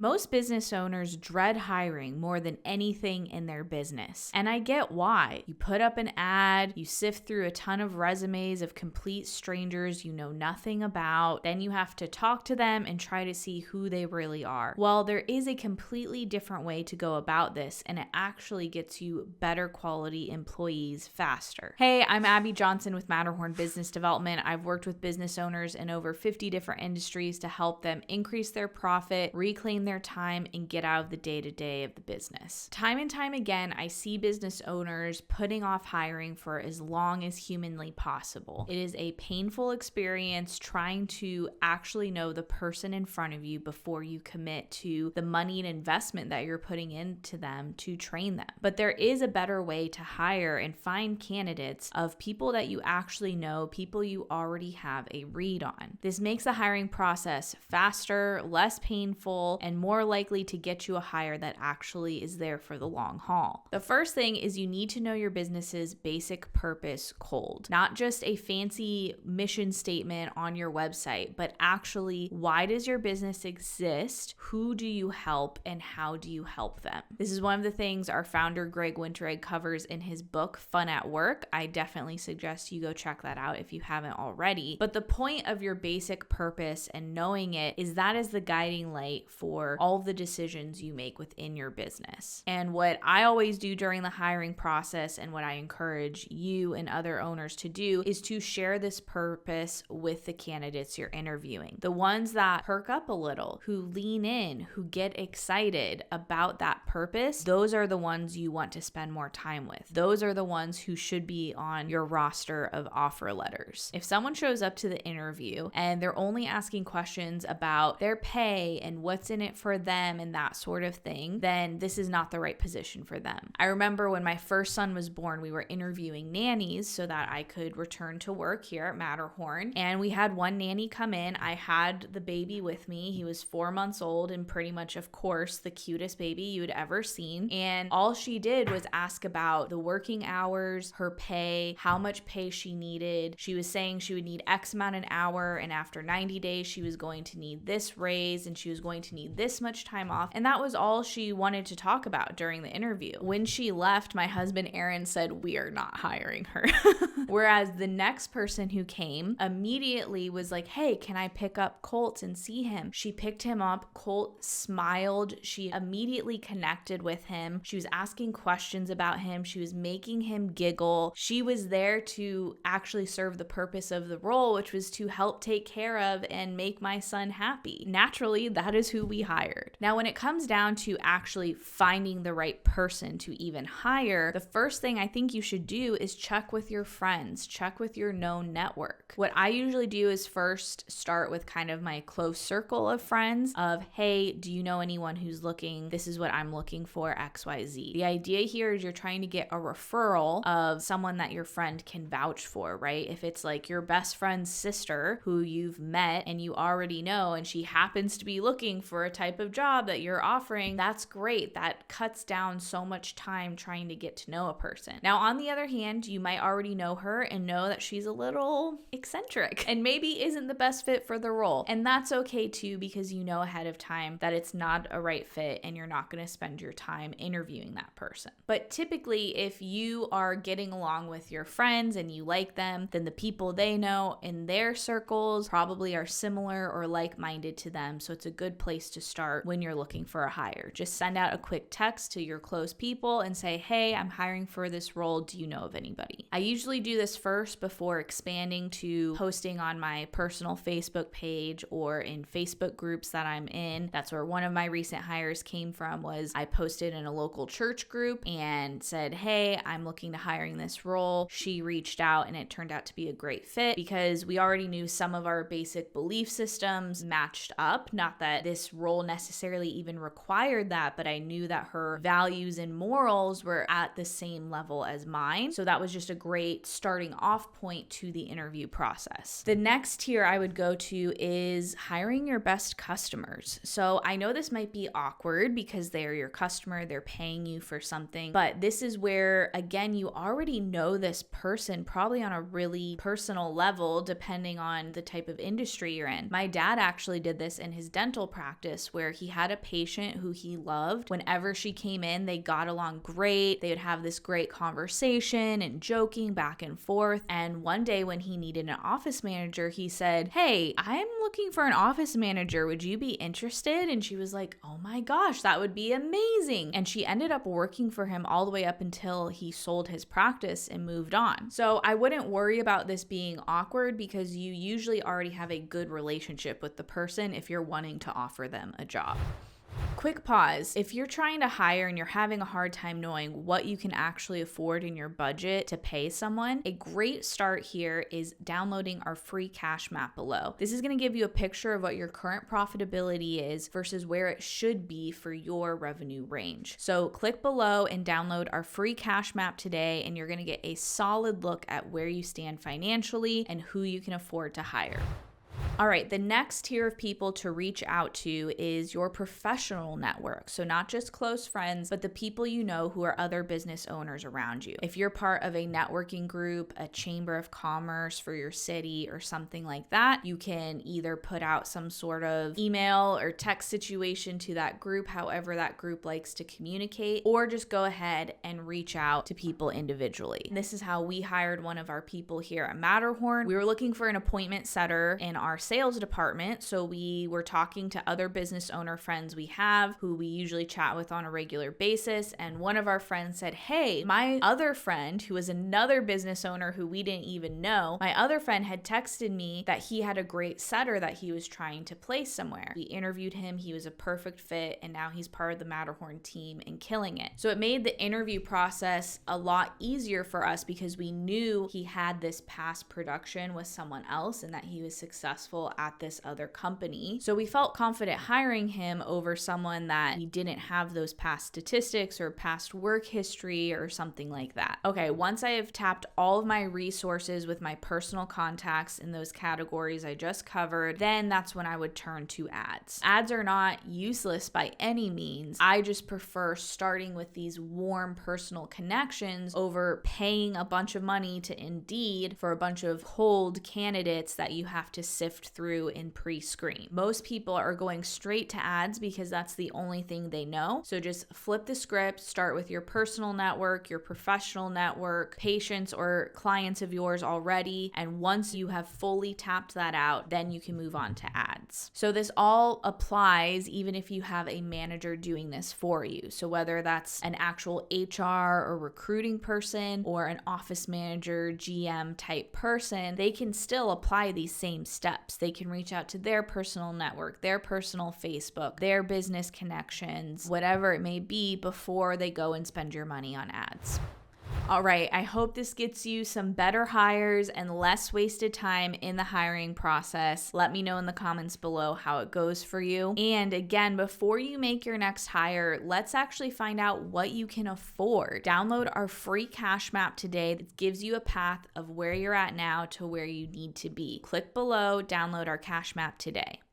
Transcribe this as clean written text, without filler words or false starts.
Most business owners dread hiring more than anything in their business. And I get why. You put up an ad, you sift through a ton of resumes of complete strangers you know nothing about, then you have to talk to them and try to see who they really are. Well, there is a completely different way to go about this, and it actually gets you better quality employees faster. Hey, I'm Abby Johnson with Matterhorn Business Development. I've worked with business owners in over 50 different industries to help them increase their profit, reclaim their time, and get out of the day-to-day of the business. Time and time again, I see business owners putting off hiring for as long as humanly possible. It is a painful experience trying to actually know the person in front of you before you commit to the money and investment that you're putting into them to train them. But there is a better way to hire and find candidates of people that you actually know, people you already have a read on. This makes the hiring process faster, less painful, and more likely to get you a hire that actually is there for the long haul. The first thing is you need to know your business's basic purpose cold. Not just a fancy mission statement on your website, but actually, why does your business exist? Who do you help? And how do you help them? This is one of the things our founder, Greg Winteregg, covers in his book, Fun at Work. I definitely suggest you go check that out if you haven't already. But the point of your basic purpose and knowing it is that is the guiding light for all of the decisions you make within your business. And what I always do during the hiring process, and what I encourage you and other owners to do, is to share this purpose with the candidates you're interviewing. The ones that perk up a little, who lean in, who get excited about that purpose, those are the ones you want to spend more time with. Those are the ones who should be on your roster of offer letters. If someone shows up to the interview and they're only asking questions about their pay and what's in it for them and that sort of thing, then this is not the right position for them. I remember when my first son was born, we were interviewing nannies so that I could return to work here at Matterhorn. And we had one nanny come in. I had the baby with me. He was 4 months old and pretty much, of course, the cutest baby you'd ever seen. And all she did was ask about the working hours, her pay, how much pay she needed. She was saying she would need X amount an hour, and after 90 days, she was going to need this raise, and she was going to need this much time off. And that was all she wanted to talk about during the interview. When she left, my husband, Aaron, said, "We are not hiring her." Whereas the next person who came immediately was like, "Hey, can I pick up Colt and see him?" She picked him up. Colt smiled. She immediately connected with him. She was asking questions about him. She was making him giggle. She was there to actually serve the purpose of the role, which was to help take care of and make my son happy. Naturally, that is who we hired. Now, when it comes down to actually finding the right person to even hire, the first thing I think you should do is check with your friends, check with your known network. What I usually do is first start with kind of my close circle of friends of, hey, do you know anyone who's looking? This is what I'm looking for, XYZ. The idea here is you're trying to get a referral of someone that your friend can vouch for, right? If it's like your best friend's sister who you've met and you already know, and she happens to be looking for a type of job that you're offering, that's great. That cuts down so much time trying to get to know a person. Now, on the other hand, you might already know her and know that she's a little eccentric and maybe isn't the best fit for the role. And that's okay too, because you know ahead of time that it's not a right fit and you're not going to spend your time interviewing that person. But typically, if you are getting along with your friends and you like them, then the people they know in their circles probably are similar or like-minded to them. So it's a good place to start when you're looking for a hire. Just send out a quick text to your close people and say, hey, I'm hiring for this role. Do you know of anybody? I usually do this first before expanding to posting on my personal Facebook page or in Facebook groups that I'm in. That's where one of my recent hires came from. Was I posted in a local church group and said, hey, I'm looking to hiring this role. She reached out and it turned out to be a great fit because we already knew some of our basic belief systems matched up. Not that this role necessarily even required that, but I knew that her values and morals were at the same level as mine. So that was just a great starting off point to the interview process. The next tier I would go to is hiring your best customers. So I know this might be awkward because they're your customer, they're paying you for something, but this is where, again, you already know this person probably on a really personal level, depending on the type of industry you're in. My dad actually did this in his dental practice office where he had a patient who he loved. Whenever she came in, they got along great. They would have this great conversation and joking back and forth. And one day when he needed an office manager, he said, "Hey, I'm looking for an office manager. Would you be interested?" And she was like, "Oh my gosh, that would be amazing." And she ended up working for him all the way up until he sold his practice and moved on. So I wouldn't worry about this being awkward because you usually already have a good relationship with the person if you're wanting to offer them a job. Quick pause. If you're trying to hire and you're having a hard time knowing what you can actually afford in your budget to pay someone, a great start here is downloading our free cash map below. This is going to give you a picture of what your current profitability is versus where it should be for your revenue range. So click below and download our free cash map today, and you're going to get a solid look at where you stand financially and who you can afford to hire. All right, the next tier of people to reach out to is your professional network. So not just close friends, but the people you know who are other business owners around you. If you're part of a networking group, a chamber of commerce for your city or something like that, you can either put out some sort of email or text situation to that group, however that group likes to communicate, or just go ahead and reach out to people individually. This is how we hired one of our people here at Matterhorn. We were looking for an appointment setter in our sales department. So we were talking to other business owner friends we have who we usually chat with on a regular basis. And one of our friends said, "Hey, my other friend, who is another business owner who we didn't even know, my other friend had texted me that he had a great setter that he was trying to place somewhere." We interviewed him. He was a perfect fit. And now he's part of the Matterhorn team and killing it. So it made the interview process a lot easier for us because we knew he had this past production with someone else and that he was successful at this other company. So we felt confident hiring him over someone that we didn't have those past statistics or past work history or something like that. Okay, once I have tapped all of my resources with my personal contacts in those categories I just covered, then that's when I would turn to ads. Ads are not useless by any means. I just prefer starting with these warm personal connections over paying a bunch of money to Indeed for a bunch of cold candidates that you have to sift through in pre-screen. Most people are going straight to ads because that's the only thing they know. So just flip the script, start with your personal network, your professional network, patients or clients of yours already. And once you have fully tapped that out, then you can move on to ads. So this all applies even if you have a manager doing this for you. So whether that's an actual HR or recruiting person or an office manager, GM type person, they can still apply these same steps. They can reach out to their personal network, their personal Facebook, their business connections, whatever it may be, before they go and spend your money on ads. All right, I hope this gets you some better hires and less wasted time in the hiring process. Let me know in the comments below how it goes for you. And again, before you make your next hire, let's actually find out what you can afford. Download our free cash map today that gives you a path of where you're at now to where you need to be. Click below, download our cash map today.